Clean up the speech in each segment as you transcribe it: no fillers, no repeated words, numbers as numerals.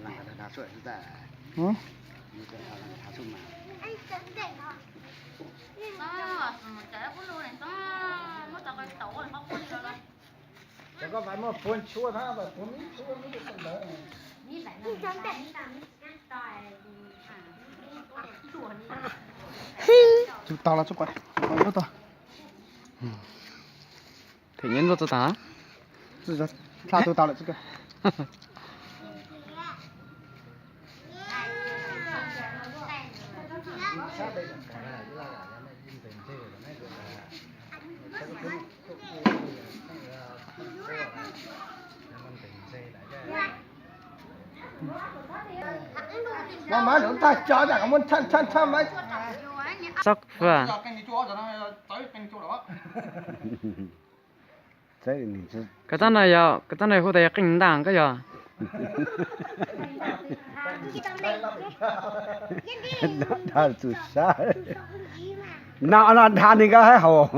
让给他说是在，嗯，你给他让他送嘛。这个外面不缺他吧，不能缺那个什么。就到了，就快，快到。嗯，挺严重的打，是的，他都到了这个。妈妈用他教的，我们唱嘛。Sóc vừa. Cái này hồi đây kinh đảng cái giờ. Đó là sao? Nó than đi cái hồ.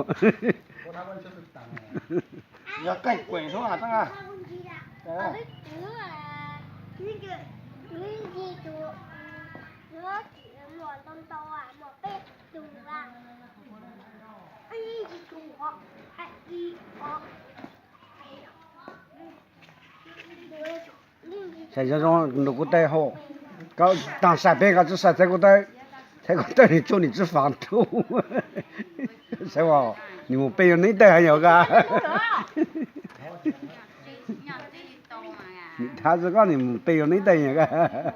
Giờ cảnh quẩy xuống à tăng à? Sẽ cho nó có tay hồ, có đang sạch bên cái chỗ sạch cái tay này cho 你吃房租，是吧？你们背那带还有个，他是讲你们背那带有个。